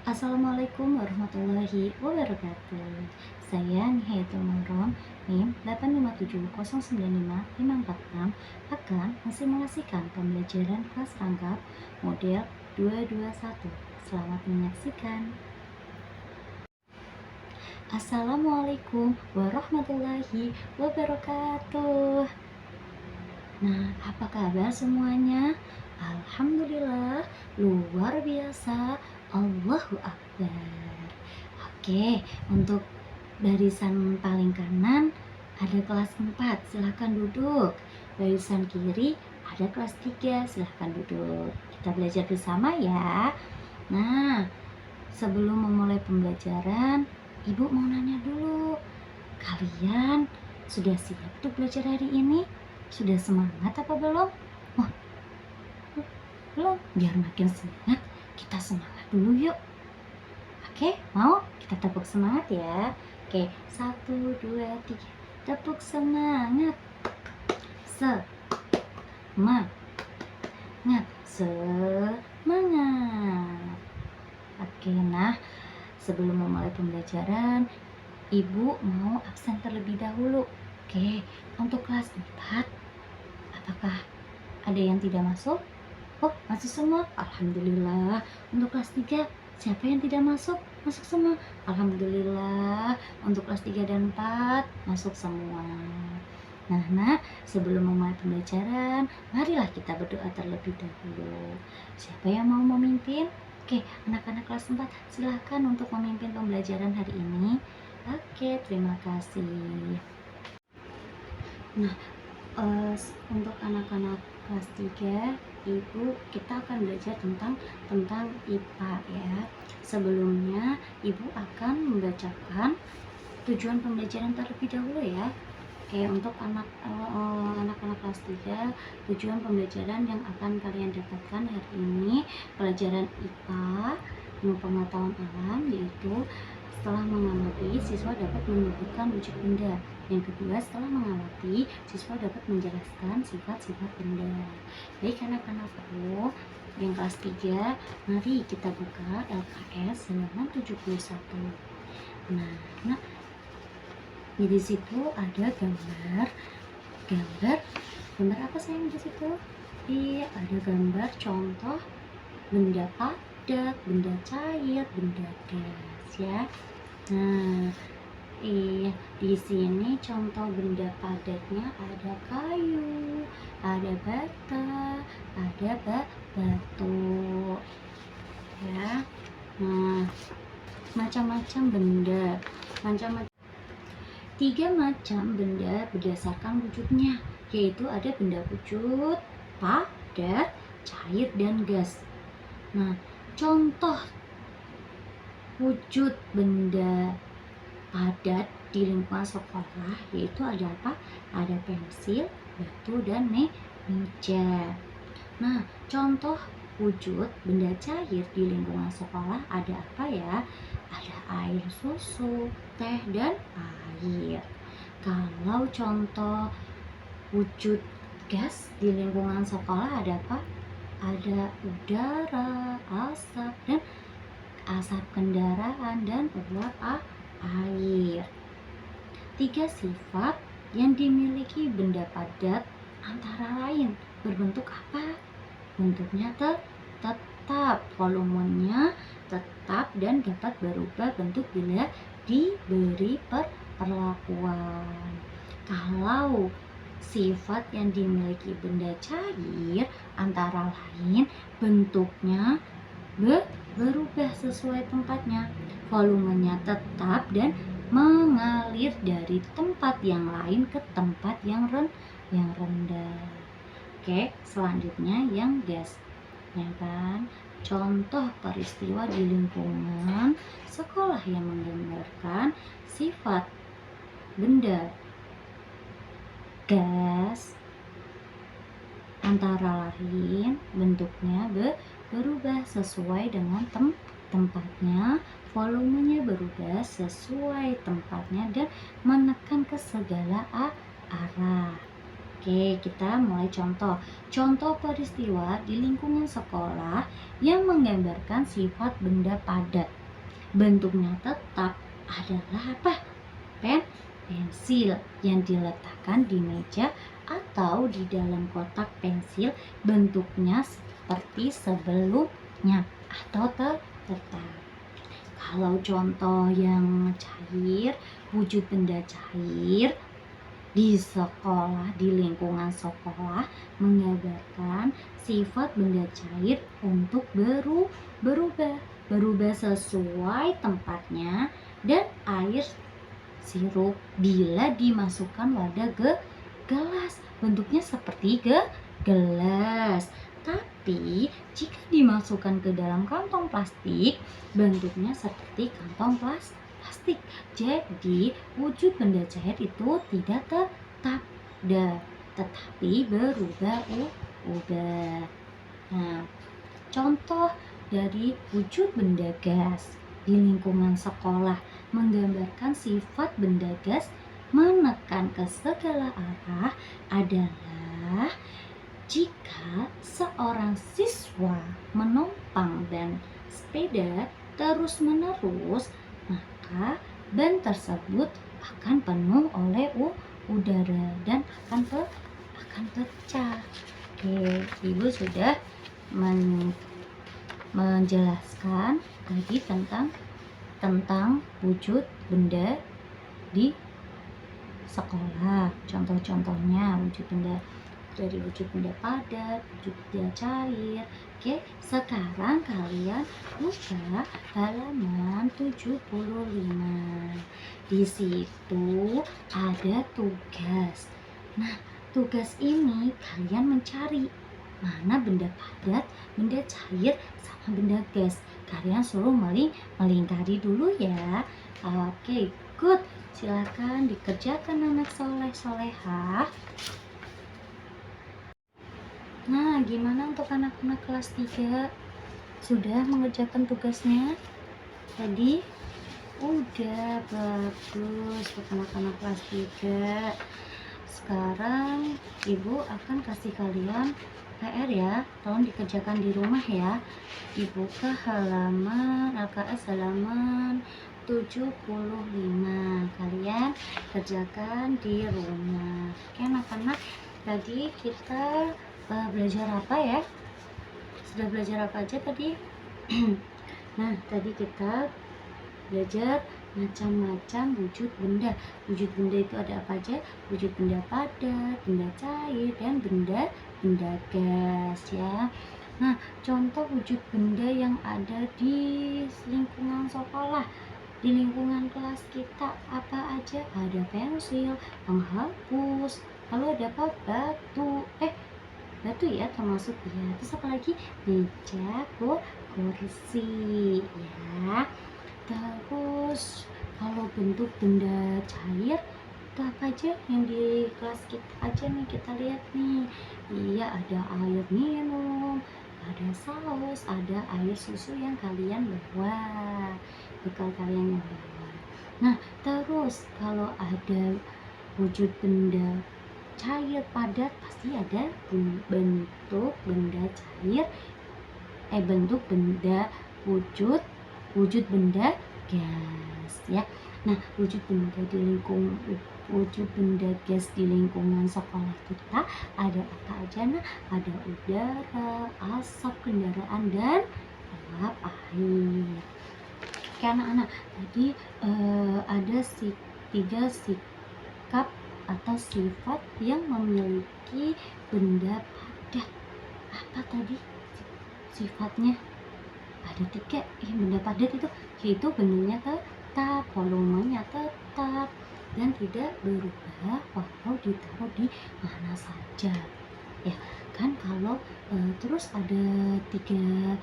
Assalamualaikum warahmatullahi wabarakatuh. Saya Nihayatul Mahron, NIM 857095546 akan mensimulasikan pembelajaran kelas rangkap model 221. Selamat menyaksikan. Assalamualaikum warahmatullahi wabarakatuh. Nah, apa kabar semuanya? Alhamdulillah, luar biasa. Allahu Akbar. Oke, untuk barisan paling kanan ada kelas 4, silahkan duduk. Barisan kiri ada kelas 3, silahkan duduk. Kita belajar bersama ya. Nah, sebelum memulai pembelajaran, Ibu mau nanya dulu. Kalian sudah siap untuk belajar hari ini? Sudah semangat apa belum? Oh, belum? Biar makin semangat, kita semangat dulu yuk. Oke, mau? Kita tepuk semangat ya. Oke, 1, 2, 3. Tepuk semangat. Semangat. Semangat. Oke, nah sebelum memulai pembelajaran, Ibu mau absen terlebih dahulu. Oke, untuk kelas 4, apakah ada yang tidak masuk? Oh, masuk semua? Alhamdulillah. Untuk kelas 3, siapa yang tidak masuk? Masuk semua? Alhamdulillah. Untuk kelas 3 dan 4, masuk semua. Nah, sebelum memulai pembelajaran, marilah kita berdoa terlebih dahulu. Siapa yang mau memimpin? Oke, anak-anak kelas 4, silahkan untuk memimpin pembelajaran hari ini. Oke, terima kasih. Nah, untuk anak-anak kelas 3, kita akan belajar tentang IPA ya. Sebelumnya, Ibu akan membacakan tujuan pembelajaran terlebih dahulu ya. Oke, untuk anak-anak kelas 3, tujuan pembelajaran yang akan kalian dapatkan hari ini, pelajaran IPA, ilmu pengetahuan alam, yaitu setelah mengamati, siswa dapat menyebutkan wujud benda. Yang kedua, setelah mengamati, siswa dapat menjelaskan sifat-sifat benda. Baik anak-anakku yang kelas 3, mari kita buka LKS halaman 71. Nah, di situ ada gambar apa sayang di situ? Iya, ada gambar contoh benda padat, benda cair, benda gas ya. Nah, di sini contoh benda padatnya ada kayu, ada bata, ada batu ya. Nah, macam-macam benda, 3 macam benda berdasarkan wujudnya, yaitu ada benda wujud, padat, cair, dan gas. Nah, contoh wujud benda padat di lingkungan sekolah yaitu ada apa? Ada pensil, batu, dan meja. Nah, contoh wujud benda cair di lingkungan sekolah ada apa ya? Ada air susu, teh, dan air. Kalau contoh wujud gas di lingkungan sekolah ada apa? Ada udara, asap kendaraan, dan uap air. 3 sifat yang dimiliki benda padat antara lain berbentuk apa? Bentuknya tetap, volumenya tetap, dan dapat berubah bentuk bila diberi perlakuan. Kalau sifat yang dimiliki benda cair antara lain bentuknya berubah sesuai tempatnya, volumenya tetap, dan mengalir dari tempat yang lain ke tempat yang rendah. Oke, selanjutnya yang gas, ya kan? Contoh peristiwa di lingkungan sekolah yang menggambarkan sifat benda gas antara lain bentuknya berubah sesuai dengan tempatnya, volumenya berubah sesuai tempatnya, dan menekan ke segala arah. Oke, kita mulai contoh. Contoh peristiwa di lingkungan sekolah yang menggambarkan sifat benda padat. Bentuknya tetap adalah apa? Pensil yang diletakkan di meja atau di dalam kotak pensil, bentuknya seperti sebelumnya atau tetap. Kalau contoh yang cair, wujud benda cair di sekolah, di lingkungan sekolah menggambarkan sifat benda cair untuk berubah sesuai tempatnya, dan air sirup bila dimasukkan wadah gelas, bentuknya seperti gelas. Tapi jika dimasukkan ke dalam kantong plastik, bentuknya seperti kantong plastik. Jadi wujud benda cair itu tidak tetap, tetapi berubah-ubah. Nah, contoh dari wujud benda gas di lingkungan sekolah menggambarkan sifat benda gas menekan ke segala arah adalah jika seorang siswa menopang ban sepeda terus-menerus, maka ban tersebut akan penuh oleh udara dan akan pecah. Oke, Ibu sudah menjelaskan tadi tentang wujud benda di sekolah. Contoh-contohnya wujud benda, dari wujud benda padat, wujud benda cair. Oke, sekarang kalian buka halaman 75. Di situ ada tugas. Nah, tugas ini kalian mencari mana benda padat, benda cair, sama benda gas. Kalian suruh melingkari dulu ya. Oke, good. Silakan dikerjakan anak soleh-solehah. Nah, gimana untuk anak-anak kelas 3? Sudah mengerjakan tugasnya? Tadi? Udah, bagus untuk anak-anak kelas 3. Sekarang Ibu akan kasih kalian PR ya, tolong dikerjakan di rumah ya. Dibuka halaman LKS halaman 75. Kalian kerjakan di rumah. Oke anak-anak, tadi kita belajar apa ya? Sudah belajar apa aja tadi? Nah, tadi kita belajar macam-macam wujud benda. Wujud benda itu ada apa aja? Wujud benda padat, benda cair, dan benda gas ya. Nah, contoh wujud benda yang ada di lingkungan sekolah, di lingkungan kelas kita apa aja? Ada pensil, penghapus, lalu ada apa? Batu ya, termasuk ya. Terus apa lagi? Meja, kursi ya. Terus kalau bentuk benda cair itu apa aja yang di kelas kita aja nih, kita lihat nih. Iya, ada air minum, ada saus, ada air susu yang kalian bawa, bekal kalian yang bawa. Nah, terus kalau ada wujud benda cair padat, pasti ada bentuk benda cair, bentuk benda wujud benda gas ya. Nah, wujud benda gas di lingkungan sekolah kita ada apa aja? Nah, ada udara, asap kendaraan, dan uap air. Oke anak-anak, tadi ada tiga sikap atau sifat yang memiliki benda padat. Apa tadi sifatnya? Ada 3. Benda padat itu yaitu bentuknya tetap, volumenya tetap, dan tidak berubah walau ditaruh di mana saja ya kan. Kalau terus ada tiga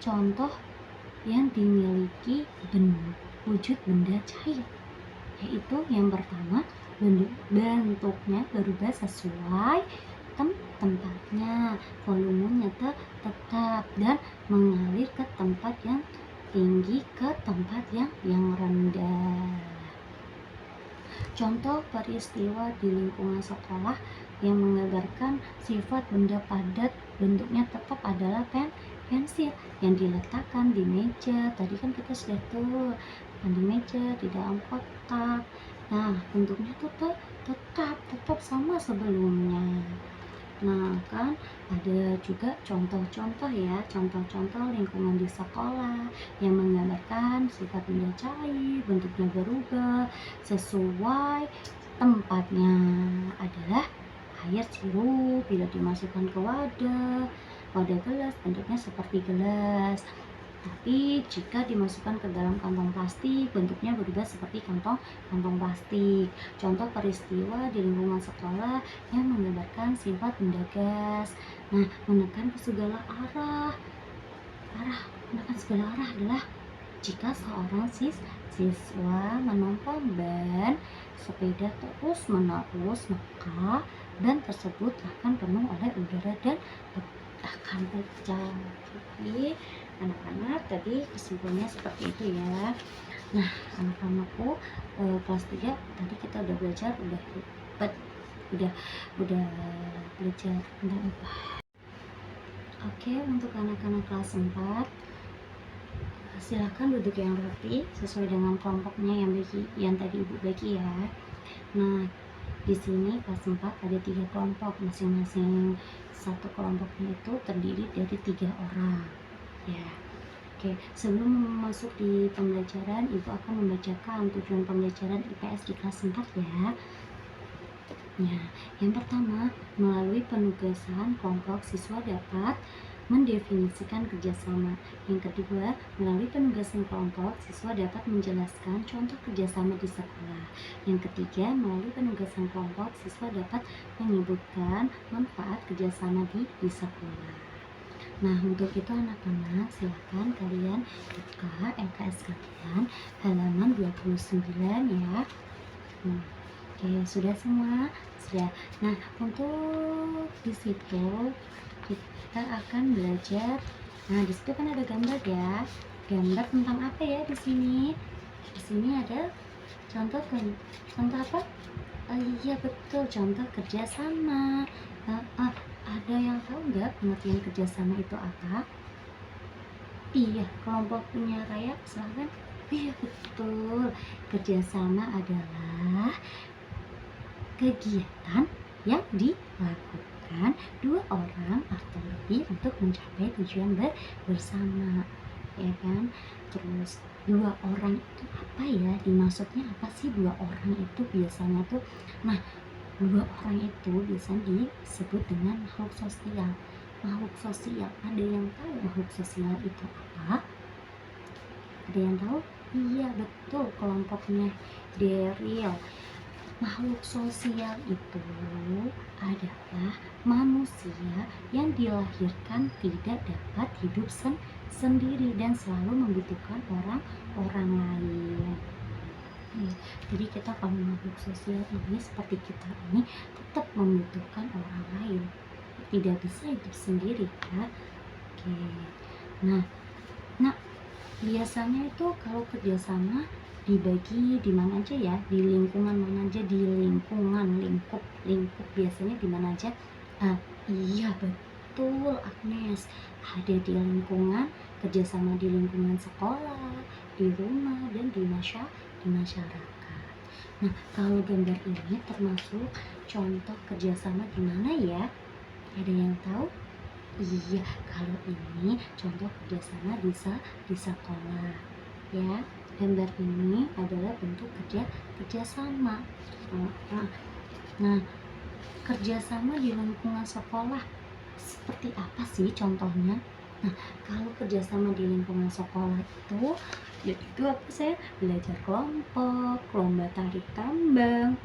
contoh yang dimiliki wujud benda cair, yaitu yang pertama, bentuknya berubah sesuai tempatnya, volumenya tetap, dan mengalir ke tempat yang tinggi ke tempat yang rendah. Contoh peristiwa di lingkungan sekolah yang menggambarkan sifat benda padat bentuknya tetap adalah pensil yang diletakkan di meja. Tadi kan kita sudah tuh di meja di dalam kotak. Nah, bentuknya tuh tetap sama sebelumnya. Nah, kan ada juga contoh-contoh ya, contoh-contoh lingkungan di sekolah yang menggambarkan sifat benda cair, bentuknya berubah sesuai tempatnya. Adalah air sirup bila dimasukkan ke wadah gelas bentuknya seperti gelas. Tapi jika dimasukkan ke dalam kantong plastik, bentuknya berubah seperti kantong plastik. Contoh peristiwa di lingkungan sekolah yang menggambarkan sifat benda gas. Nah, menekan ke segala arah. Menekan segala arah adalah jika seorang siswa menonton ban sepeda terus-menerus, maka ban tersebut akan penuh oleh udara dan akan pecah. Jadi anak-anak tadi kesimpulannya seperti itu ya. Nah, anak-anakku kelas 3 tadi kita udah belajar udah belajar tentang IPA. Oke, untuk anak-anak kelas 4 silakan duduk yang rapi sesuai dengan kelompoknya yang tadi Ibu bagi ya. Nah, di sini kelas 4 ada 3 kelompok, masing-masing satu kelompoknya itu terdiri dari 3 orang ya. Oke, sebelum masuk di pembelajaran, Ibu akan membacakan tujuan pembelajaran IPS di kelas 4 ya. Ya, yang pertama, melalui penugasan kelompok siswa dapat mendefinisikan kerjasama. Yang kedua, melalui penugasan kelompok, siswa dapat menjelaskan contoh kerjasama di sekolah. Yang ketiga, melalui penugasan kelompok, siswa dapat menyebutkan manfaat kerjasama di sekolah. Nah, untuk itu anak-anak silakan kalian buka LKS kalian halaman 29 ya. Oke, sudah semua? Sudah. Nah, untuk di situ kita akan belajar. Nah, di situ kan ada gambar ya. Gambar tentang apa ya di sini? Di sini ada contoh apa? Iya betul, contoh kerjasama. Ada yang tahu nggak pengertian kerjasama itu apa? Iya, kelompok punya Raya, silahkan. Iya betul, kerjasama adalah kegiatan yang dilakukan 2 orang atau lebih untuk mencapai tujuan bersama, ya kan? Terus 2 orang itu apa ya? Dimaksudnya apa sih 2 orang itu biasanya tuh? Nah, 2 orang itu biasanya disebut dengan makhluk sosial. Makhluk sosial, ada yang tahu makhluk sosial itu apa? Ada yang tahu? Iya betul, kelompoknya Daryl. Makhluk sosial itu adalah manusia yang dilahirkan tidak dapat hidup sendiri dan selalu membutuhkan orang lain. Jadi kita kalau makhluk sosial ini seperti kita ini tetap membutuhkan orang lain, tidak bisa hidup sendiri ya. Oke. Nah biasanya itu kalau kerjasama dibagi di mana aja ya, di lingkungan mana aja, di lingkungan lingkup biasanya di mana aja? Iya betul Agnes, ada di lingkungan kerjasama di lingkungan sekolah, di rumah dan di masyarakat. Nah, kalau gambar ini termasuk contoh kerjasama di mana ya? Ada yang tahu? Iya, kalau ini contoh kerjasama di sekolah ya. Gambar ini adalah bentuk kerjasama. Nah, kerjasama di lingkungan sekolah seperti apa sih contohnya? Nah, kalau kerjasama di lingkungan sekolah itu yaitu apa sih? Belajar kelompok, lomba tarik tambang,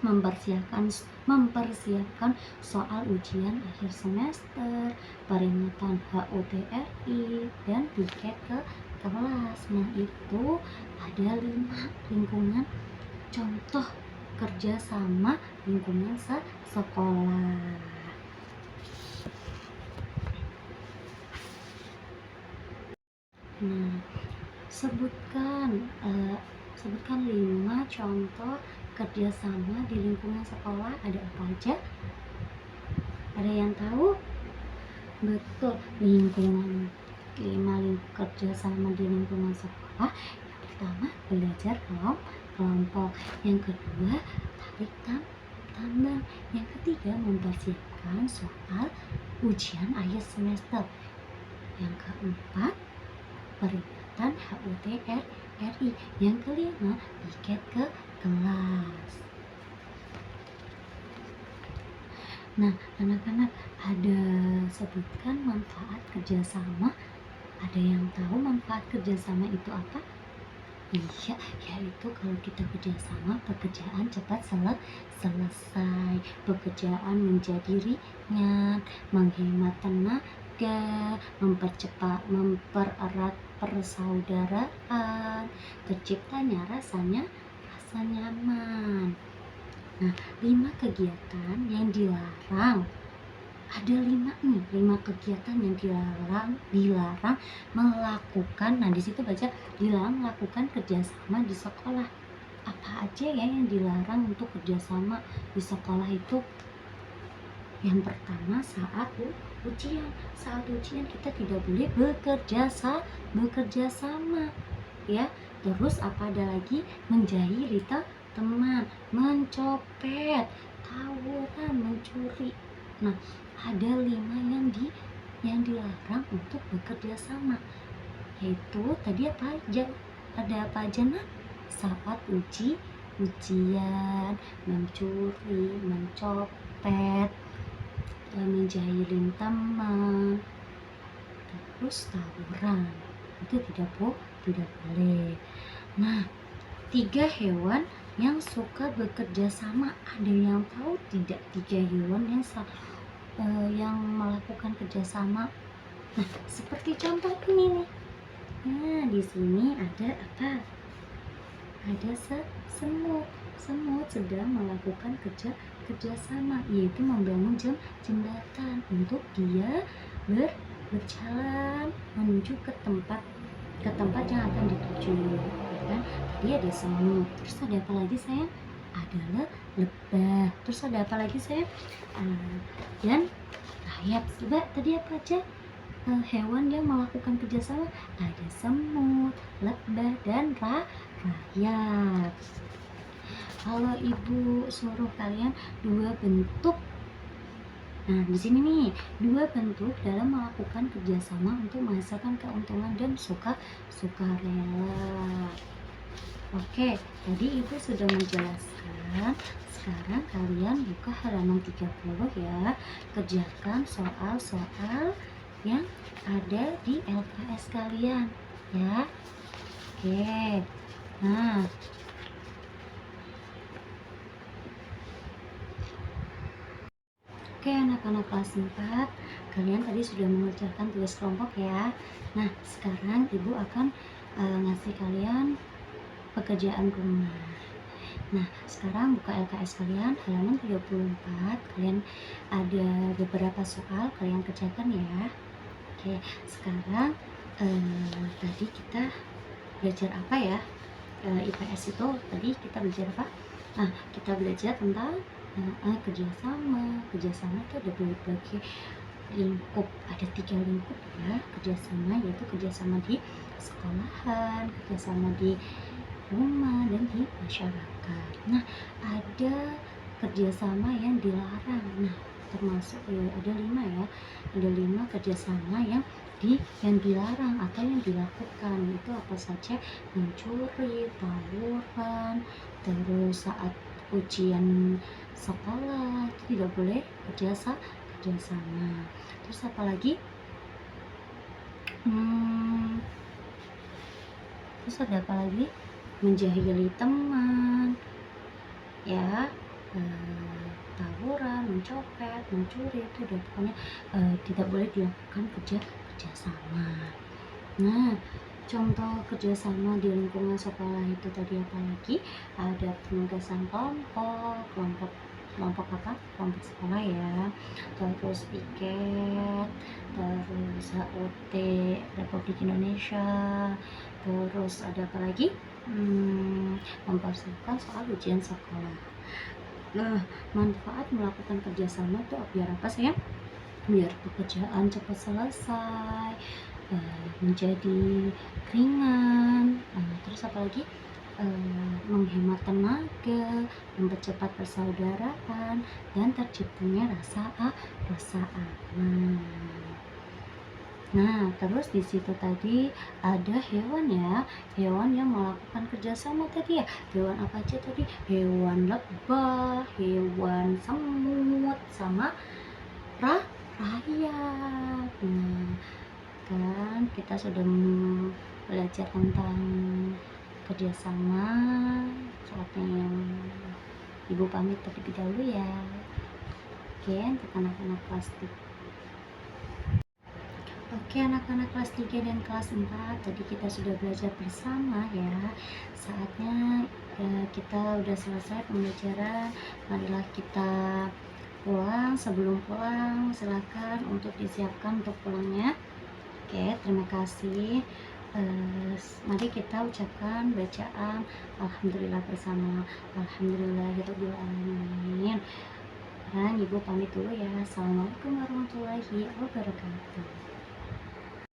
mempersiapkan soal ujian akhir semester, peringatan HUTRI, dan piket ke kelas. Nah, itu ada 5 lingkungan contoh kerjasama lingkungan sekolah. Nah, sebutkan Sebutkan 5 contoh kerjasama di lingkungan sekolah. Ada apa aja? Ada yang tahu? Betul, lingkungan 5 kerjasama di lingkungan sekolah. Yang pertama, belajar kelompok. Yang kedua, tarik tambang. Yang ketiga, mempersiapkan soal ujian akhir semester. Yang keempat, peringatan HUT RI. Yang kelima, piket ke kelas. Nah, anak-anak, ada sebutkan manfaat kerjasama. Ada yang tahu manfaat kerjasama itu apa? Iya, yaitu kalau kita kerjasama, pekerjaan cepat selesai, pekerjaan menjadi ringan, menghemat tenaga, mempererat persaudaraan, terciptanya rasa nyaman. Nah, 5 kegiatan yang dilarang. Ada 5 kegiatan yang dilarang melakukan. Nah, di situ baca dilarang melakukan kerjasama di sekolah. Apa aja ya yang dilarang untuk kerjasama di sekolah itu? Yang pertama, saat ujian. Saat ujian kita tidak boleh bekerja sama, ya. Terus apa ada lagi? Menjahili teman, mencopet, tawuran, mencuri. Nah, ada 5 yang dilarang untuk bekerja sama, yaitu tadi apa aja? Ada apa aja, Nak? Saat ujian, mencuri, mencopet, menjahilin teman, terus tawuran. Itu tidak boleh. Nah, 3 hewan yang suka bekerja sama. Ada yang tahu tidak 3 hewan yang melakukan kerjasama? Nah, seperti contoh ini nih. Nah, di sini ada apa? Ada semut. Semut sedang melakukan kerjasama, yaitu membangun jembatan untuk dia berjalan menuju ke tempat yang akan dituju, ya kan? Tadi ada semut, terus ada apa lagi sayang? Ada lebah, terus ada apa lagi sayang? Dan rayap. Coba tadi apa aja hewan yang melakukan kerjasama? Ada semut, lebah, dan rayap. Kalau ibu suruh kalian 2 bentuk. Nah, di sini nih 2 bentuk dalam melakukan kerjasama untuk menghasilkan keuntungan dan sukarela. Oke, tadi ibu sudah menjelaskan. Sekarang kalian buka halaman 30 ya. Kerjakan soal-soal yang ada di LKS kalian ya. Oke. Nah, oke, anak-anak kelas 4, kalian tadi sudah mengerjakan tugas kelompok ya. Nah, sekarang ibu akan ngasih kalian pekerjaan rumah. Nah, sekarang buka LKS kalian halaman 34. Kalian ada beberapa soal, kalian kerjakan ya. Oke, sekarang tadi kita belajar apa ya? IPS itu tadi kita belajar apa? Nah, kita belajar tentang kerjasama itu ada berbagai lingkup, ada 3 lingkup ya kerjasama, yaitu kerjasama di sekolahan, kerjasama di rumah, dan di masyarakat. Nah, ada kerjasama yang dilarang. Nah, termasuk ada 5 ya, ada 5 kerjasama yang dilarang atau yang dilakukan. Itu apa saja? Mencuri, tawuran, terus saat ujian sekolah itu tidak boleh kerjasama. Terus apa lagi? Terus ada apa lagi? Menjahili teman, ya, tawuran, mencopet, mencuri, itu udah pokoknya tidak boleh dilakukan kerjasama. Nah, contoh kerjasama di lingkungan sekolah itu tadi apa lagi? Ada penugasan kelompok apa? Kelompok sekolah ya. Terus piket, terus HUT Republik Indonesia. Terus ada apa lagi? mempersiapkan soal ujian sekolah. Nah, manfaat melakukan kerjasama itu biar apa sayang? Biar pekerjaan cepat selesai, menjadi ringan, terus apalagi menghemat tenaga, mempercepat persaudaraan, dan terciptanya rasa aman. Nah, terus di situ tadi ada hewan ya, hewan yang melakukan kerjasama tadi ya. Hewan apa aja tadi? Hewan lebah, hewan semut, sama rayap. Nah, kan kita sudah belajar tentang kerjasama. Saatnya yang ibu pamit terlebih dahulu ya. Oke, untuk anak-anak kelas 3. Oke, anak-anak kelas 3 dan kelas 4, tadi kita sudah belajar bersama ya. Saatnya kita udah selesai pembelajaran. Marilah kita pulang. Sebelum pulang, silakan untuk disiapkan untuk pulangnya. Oke, terima kasih. Mari kita ucapkan bacaan Alhamdulillah bersama. Alhamdulillahirabbil alamin. Dan ibu pamit dulu ya. Assalamualaikum warahmatullahi wabarakatuh.